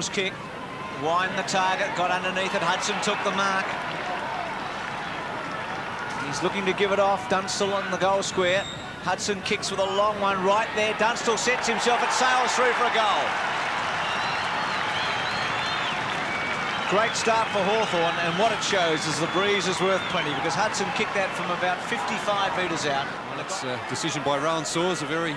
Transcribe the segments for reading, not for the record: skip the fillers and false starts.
Dunstall's kick. Wind the target, got underneath it. Hudson took the mark. He's looking to give it off. Dunstall on the goal square. Hudson kicks with a long one right there. Dunstall sets himself. It sails through for a goal. Great start for Hawthorn, and what it shows is the breeze is worth plenty, because Hudson kicked that from about 55 metres out. Well, that's a decision by Rowan Saws, a very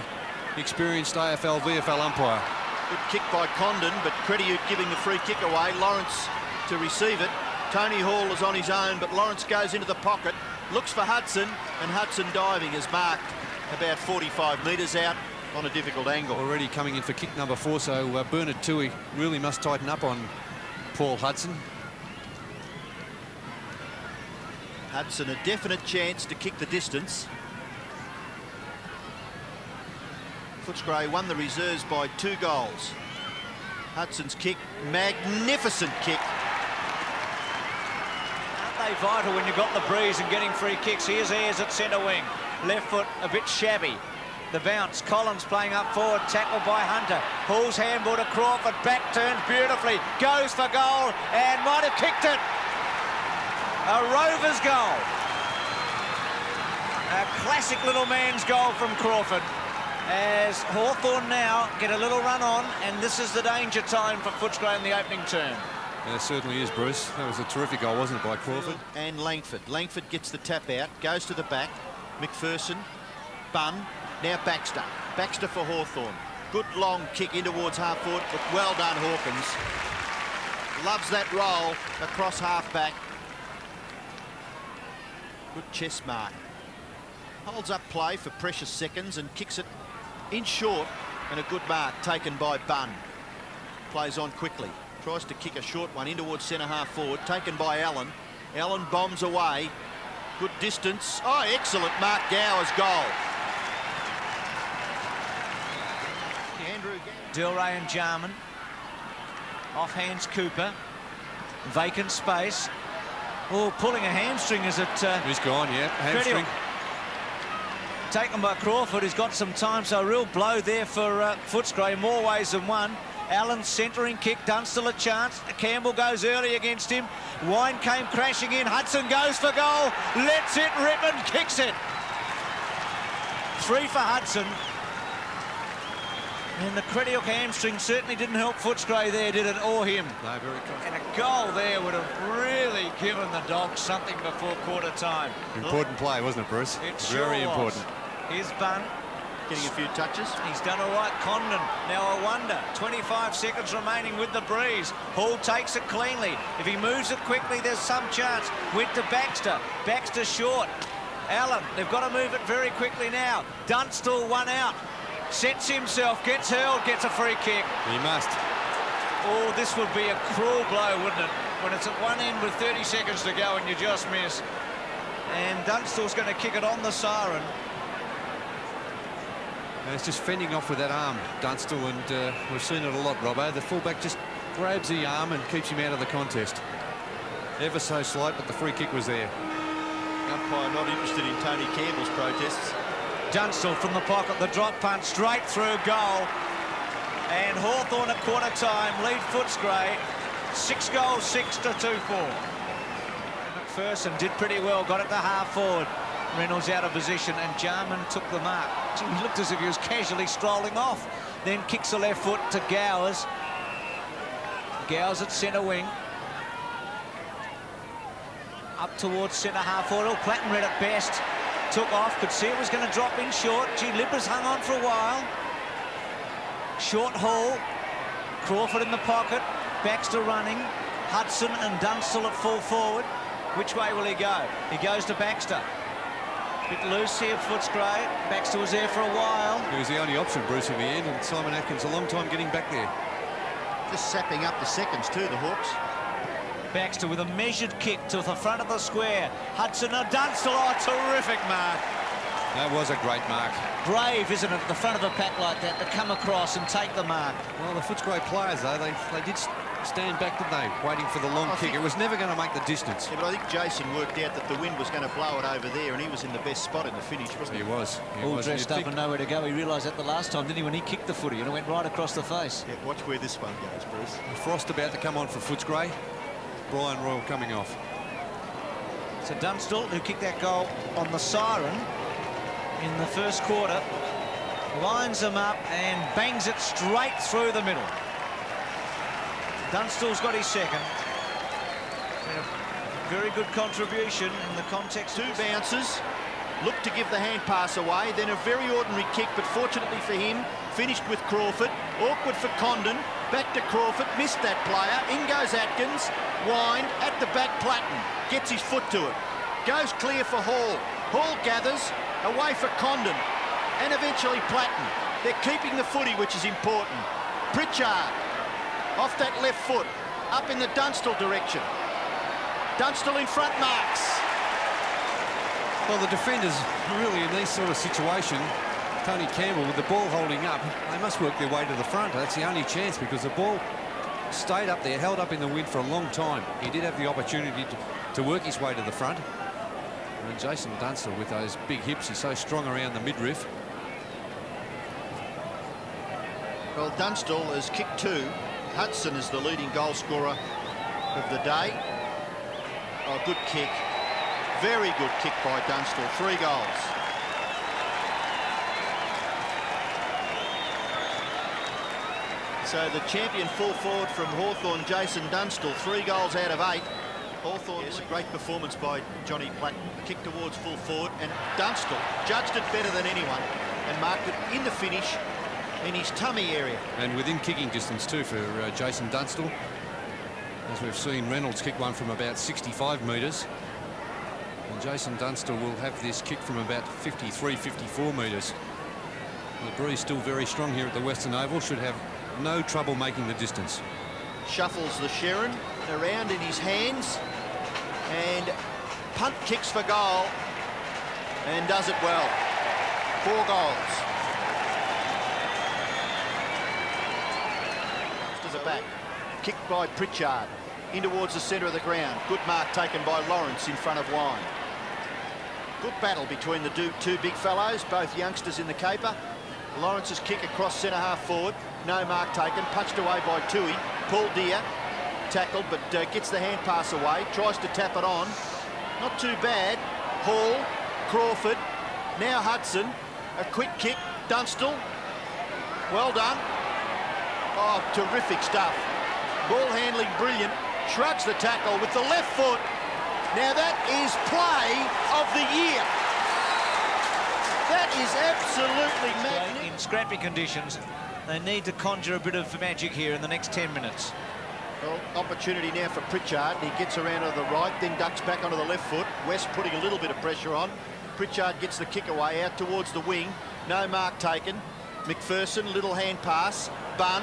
experienced AFL, VFL umpire. Good kick by Condon, but Crediute giving the free kick away. Lawrence to receive it. Tony Hall is on his own, but Lawrence goes into the pocket, looks for Hudson, and Hudson diving is marked about 45 metres out on a difficult angle. Already coming in for kick number 4, so Bernard Toohey really must tighten up on Paul Hudson. Hudson a definite chance to kick the distance. Footscray won the reserves by 2 goals. Hudson's kick, magnificent kick. Aren't they vital when you've got the breeze and getting free kicks? Here's Ayres at centre wing. Left foot a bit shabby. The bounce, Collins playing up forward, tackled by Hunter. Hall's handball to Crawford, back turns beautifully, goes for goal, and might have kicked it. A Rovers goal. A classic little man's goal from Crawford, as Hawthorn now get a little run on, and this is the danger time for Footscray in the opening term. Yeah, it certainly is, Bruce. That was a terrific goal, wasn't it, by Crawford? And Langford. Langford gets the tap out, goes to the back. McPherson, Bunn. Now Baxter. Baxter for Hawthorn. Good long kick in towards half forward, but well done, Hawkins. Loves that roll across half back. Good chest mark. Holds up play for precious seconds and kicks it in short, and a good mark taken by Bunn. Plays on quickly. Tries to kick a short one in towards centre half forward, taken by Allen. Allen bombs away. Good distance. Oh, excellent Mark Gower's goal. Delray and Jarman. Off hands Cooper. Vacant space. Oh, pulling a hamstring as it... He's gone, yeah, hamstring. Taken by Crawford, who's got some time, so a real blow there for Footscray, more ways than one. Allen centering kick, Dunstall a chance. Campbell goes early against him. Wine came crashing in. Hudson goes for goal. Lets it rip and kicks it. 3 for Hudson. And the Crediute hamstring certainly didn't help Footscray there, did it, or him? No, very confident. And a goal there would have really given the Dogs something before quarter time. Important play, wasn't it, Bruce? It very sure important. Here's Bunn. Getting a few touches. He's done all right. Condon, now a wonder. 25 seconds remaining with the breeze. Hall takes it cleanly. If he moves it quickly, there's some chance. Went to Baxter. Baxter short. Allen, they've got to move it very quickly now. Dunstall one out. Sets himself, gets hurled, gets a free kick. He must. Oh, this would be a cruel blow, wouldn't it? When it's at one end with 30 seconds to go and you just miss. And Dunstall's going to kick it on the siren. And it's just fending off with that arm, Dunstall, and we've seen it a lot, Robbo. The fullback just grabs the arm and keeps him out of the contest. Ever so slight, but the free kick was there. Umpire not interested in Tony Campbell's protests. Dunstall from the pocket, the drop punt straight through goal. And Hawthorn at quarter time lead Footscray 6 goals, 6 to 2-4. McPherson did pretty well, got it to half forward. Reynolds out of position, and Jarman took the mark. He looked as if he was casually strolling off. Then kicks the left foot to Gowers. Gowers at centre wing. Up towards centre half forward. Oh, Plattenred at best. Took off, could see it was going to drop in short. Gee, Lippers hung on for a while. Short Hall. Crawford in the pocket. Baxter running. Hudson and Dunstall at full forward. Which way will he go? He goes to Baxter. Bit loose here, Footscray. Baxter was there for a while. He was the only option, Bruce, in the end, and Simon Atkins a long time getting back there. Just sapping up the seconds too, the Hawks. Baxter with a measured kick to the front of the square. Hudson and Dunstall, oh, terrific mark. That was a great mark. Brave, isn't it, at the front of a pack like that, to come across and take the mark. Well, the Footscray players, though, they did stand back, didn't they? Waiting for the long kick. It was never going to make the distance. Yeah, but I think Jason worked out that the wind was going to blow it over there, and he was in the best spot in the finish, wasn't he? He was. All dressed up and nowhere to go. He realised that the last time, didn't he, when he kicked the footy, and it went right across the face. Yeah, watch where this one goes, Bruce. Frost about to come on for Footscray. Brian Royal coming off. So Dunstall, who kicked that goal on the siren in the first quarter, lines them up and bangs it straight through the middle. Dunstall's got his second. A very good contribution in the context. Two bounces, looked to give the hand pass away, then a very ordinary kick, but fortunately for him, finished with Crawford. Awkward for Condon, back to Crawford, missed that player. In goes Atkins, wind, at the back Platten, gets his foot to it. Goes clear for Hall. Hall gathers, away for Condon, and eventually Platten. They're keeping the footy, which is important. Pritchard, off that left foot, up in the Dunstall direction. Dunstall in front marks. Well, the defenders really in these sort of situation, Tony Campbell with the ball holding up, they must work their way to the front. That's the only chance because the ball stayed up there, held up in the wind for a long time. He did have the opportunity to work his way to the front. And Jason Dunstall with those big hips, he's so strong around the midriff. Well, Dunstall has kicked two. Hudson is the leading goal scorer of the day. Oh, good kick. Very good kick by Dunstall. 3 goals. So the champion full forward from Hawthorn, Jason Dunstall, 3 goals out of 8. Hawthorn, yes, a great performance by Johnny Platten. Kick towards full forward, and Dunstall judged it better than anyone and marked it in the finish in his tummy area. And within kicking distance too for Jason Dunstall. As we've seen, Reynolds kick one from about 65 metres. And Jason Dunstall will have this kick from about 53, 54 metres. The breeze still very strong here at the Western Oval. Should have no trouble making the distance. Shuffles the Sherrin around in his hands and punt kicks for goal and does it well. 4 goals. To the back. Kicked by Pritchard in towards the centre of the ground. Good mark taken by Lawrence in front of Wine. Good battle between the two big fellows, both youngsters in the caper. Lawrence's kick across centre half forward. No mark taken. Punched away by Tui. Paul Deere tackled, but gets the hand pass away. Tries to tap it on. Not too bad. Hall, Crawford, now Hudson. A quick kick. Dunstall. Well done. Oh, terrific stuff. Ball handling brilliant. Shrugs the tackle with the left foot. Now that is play of the year. That is absolutely magnificent. In scrappy conditions, they need to conjure a bit of magic here in the next 10 minutes. Well, opportunity now for Pritchard. He gets around to the right, then ducks back onto the left foot. West putting a little bit of pressure on. Pritchard gets the kick away out towards the wing. No mark taken. McPherson, little hand pass. Bunn,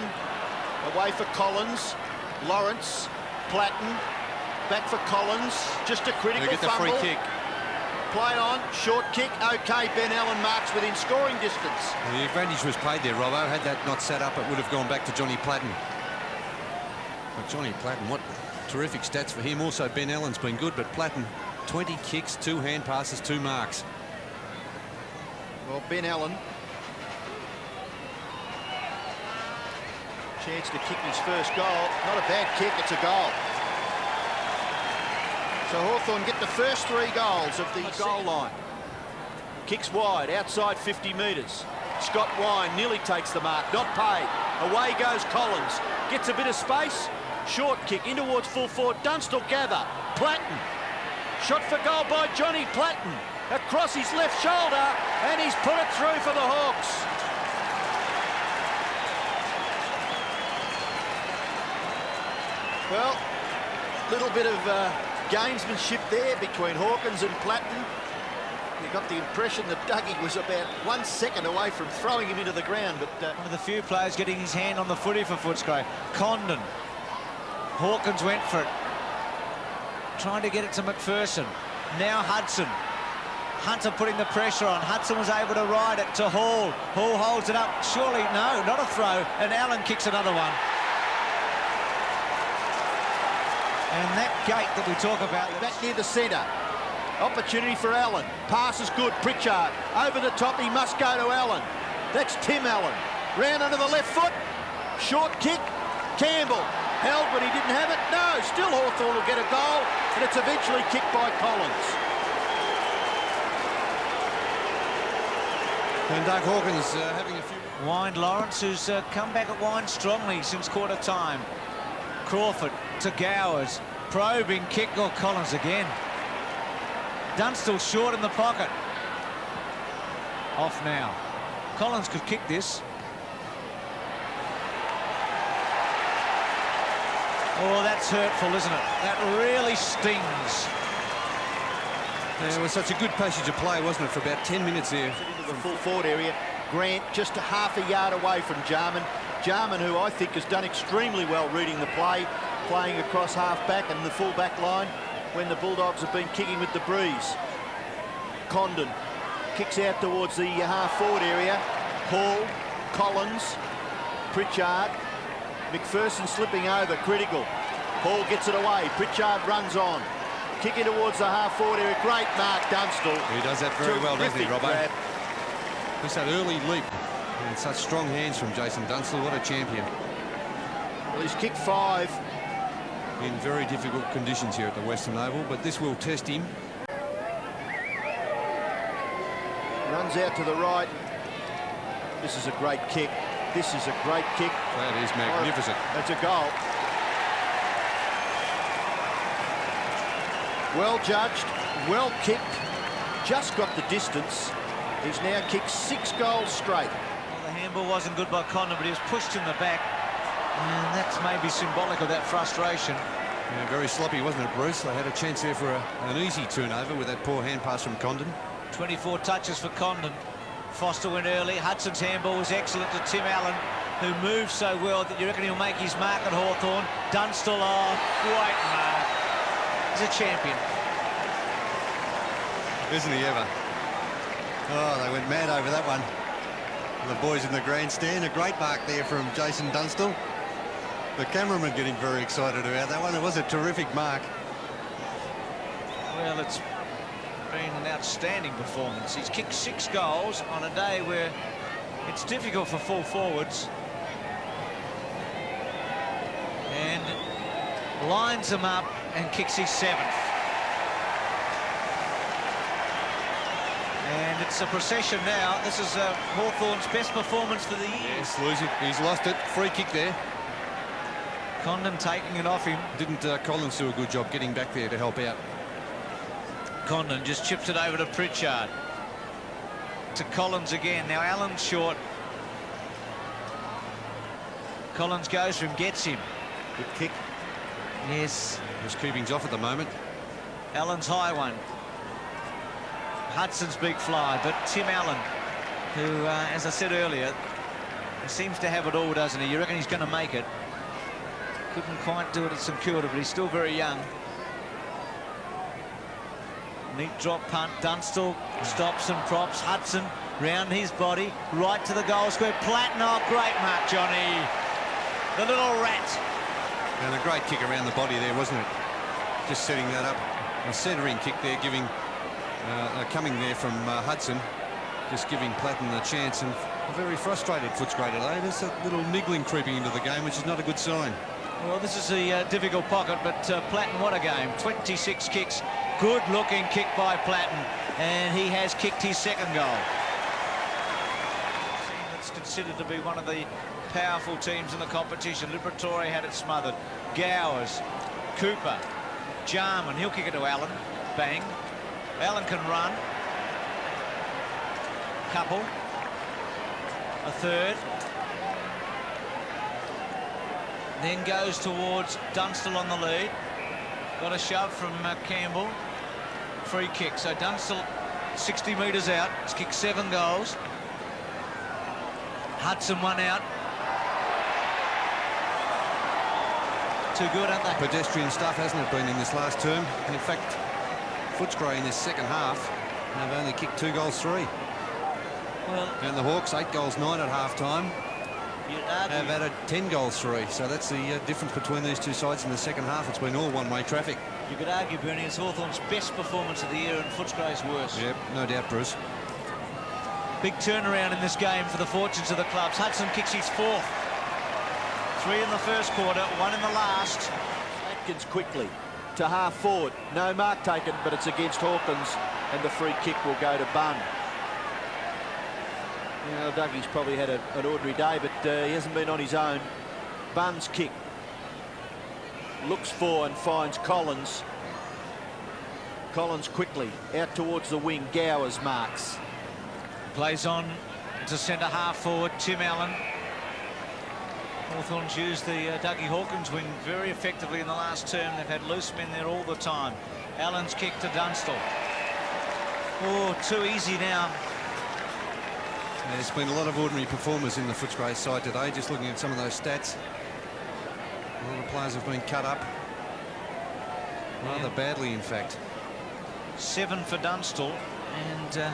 away for Collins. Lawrence, Platten, back for Collins. Just a critical They get the fumble. free kick. Play on, short kick. Okay, Ben Allen marks within scoring distance. The advantage was played there, Robbo. Had that not sat up, it would have gone back to Johnny Platten. But Johnny Platten, what terrific stats for him. Also, Ben Allen's been good, but Platten, 20 kicks, 2 hand passes, 2 marks. Well, Ben Allen, chance to kick his first goal. Not a bad kick, it's a goal. So Hawthorn get the first 3 goals of the goal line. Kicks wide, outside 50 metres. Scott Wine nearly takes the mark, not paid. Away goes Collins. Gets a bit of space. Short kick in towards full forward. Dunstall gather. Platten. Shot for goal by Johnny Platten. Across his left shoulder, and he's put it through for the Hawks. Well, little bit of gamesmanship there between Hawkins and Platten. You got the impression that Dougie was about 1 second away from throwing him into the ground, but One of the few players getting his hand on the footy for Footscray. Condon. Hawkins went for it. Trying to get it to McPherson. Now Hudson. Hunter putting the pressure on. Hudson was able to ride it to Hall. Hall holds it up. Surely, no, not a throw. And Allen kicks another one. And that gate that we talk about... Back near the centre. Opportunity for Allen. Pass is good. Pritchard over the top. He must go to Allen. That's Tim Allen. Round under the left foot. Short kick. Campbell held, but he didn't have it. No, still Hawthorn will get a goal, and it's eventually kicked by Collins. And Doug Hawkins having a few... Wind Lawrence, who's come back at Wind strongly since quarter time. Crawford to Gowers. Probing kick. Oh, Collins again. Dunstall short in the pocket. Off now. Collins could kick this. Oh, that's hurtful, isn't it? That really stings. Yeah, it was such a good passage of play, wasn't it, for about 10 minutes there. Into the full forward area. Grant just a half a yard away from Jarman. Jarman, who I think has done extremely well reading the play, playing across half-back and the full-back line when the Bulldogs have been kicking with the breeze. Condon kicks out towards the half-forward area. Hall, Collins, Pritchard, McPherson slipping over, critical. Hall gets it away. Pritchard runs on. Kicking towards the half-forward area. Great mark, Dunstall. He does that very well, doesn't he, Terrific Robbo? grab. Just that early leap. And such strong hands from Jason Dunstall. What a champion. Well, he's kicked 5. In very difficult conditions here at the Western Oval, but this will test him. Runs out to the right. This is a great kick. This is a great kick. That is magnificent. That's a goal. Well judged, well kicked, just got the distance. He's now kicked 6 goals straight. Well, the handball wasn't good by Condon, but he was pushed in the back. And that's maybe symbolic of that frustration. Yeah, very sloppy, wasn't it, Bruce? They had a chance there for an easy turnover with that poor hand pass from Condon. 24 touches for Condon. Foster went early. Hudson's handball was excellent to Tim Allen, who moves so well that you reckon he'll make his mark at Hawthorn. Dunstall off. Great mark. He's a champion. Isn't he ever? Oh, they went mad over that one. The boys in the grandstand. A great mark there from Jason Dunstall. The cameraman getting very excited about that one. It was a terrific mark. Well, it's been an outstanding performance. He's kicked 6 goals on a day where it's difficult for full forwards. And lines them up and kicks his 7th. And it's a procession now. This is Hawthorn's best performance for the year. Yes, losing. He's lost it. Free kick there. Condon taking it off him. Didn't Collins do a good job getting back there to help out? Condon just chips it over to Pritchard. To Collins again. Now Allen's short. Collins goes for him, gets him. Good kick. Yes. Just keeping's off at the moment. Allen's high one. Hudson's big fly, but Tim Allen, who, as I said earlier, seems to have it all, doesn't he? You reckon he's going to make it? Couldn't quite do it at St Kilda, but he's still very young. Neat drop punt. Dunstall stops and props. Hudson round his body, right to the goal square. Platten, oh, great mark, Johnny. The little rat. And a great kick around the body there, wasn't it? Just setting that up. A centering kick there, giving coming there from Hudson, just giving Platten a chance, and a very frustrated Footscray today. There's a little niggling creeping into the game, which is not a good sign. Well, this is a difficult pocket, but Platten, what a game. 26 kicks. Good-looking kick by Platten, and he has kicked his 2nd goal. Team that's considered to be one of the powerful teams in the competition. Liberatore had it smothered. Gowers, Cooper, Jarman, he'll kick it to Allen. Bang. Allen can run. Couple. A third. Then goes towards Dunstall on the lead. Got a shove from Campbell. Free kick. So Dunstall 60 metres out. He's kicked 7 goals. Hudson one out. Too good, aren't they? Pedestrian stuff, hasn't it, been in this last term? In fact, Footscray in this 2nd half have only kicked 2 goals 3. Well, And the Hawks 8 goals 9 at half time. You'd argue, have added 10 goals 3. So that's the difference between these two sides in the second half. It's been all one-way traffic. you could argue, Bernie, it's Hawthorn's best performance of the year and Footscray's worst. Yep, no doubt, Bruce. Big turnaround in this game for the fortunes of the clubs. Hudson kicks his 4th. 3 in the first quarter, 1 in the last. Atkins quickly to half forward. No mark taken, but it's against Hawkins, and the free kick will go to Bunn. You know, Dougie's probably had an ordinary day, but he hasn't been on his own. Bunn's kick. Looks for and finds Collins. Collins quickly out towards the wing. Gowers marks. Plays on to centre half forward, Tim Allen. Hawthorn's used the Dougie Hawkins wing very effectively in the last term. They've had loose men there all the time. Allen's kick to Dunstall. Oh, too easy now. There's been a lot of ordinary performers in the Footscray side today. Just looking at some of those stats, a lot of players have been cut up rather badly, in fact. 7 for Dunstall, and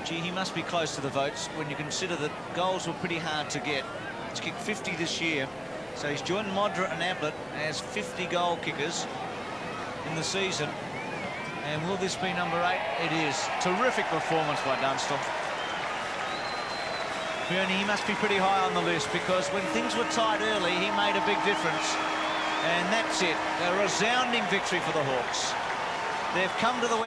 gee, he must be close to the votes when you consider that goals were pretty hard to get. He's kicked 50 this year, so he's joined Modra and Ablett as 50 goal kickers in the season. And will this be number 8? It is. Terrific performance by Dunstall. Bernie, he must be pretty high on the list, because when things were tight early, he made a big difference. And that's it. A resounding victory for the Hawks. They've come to the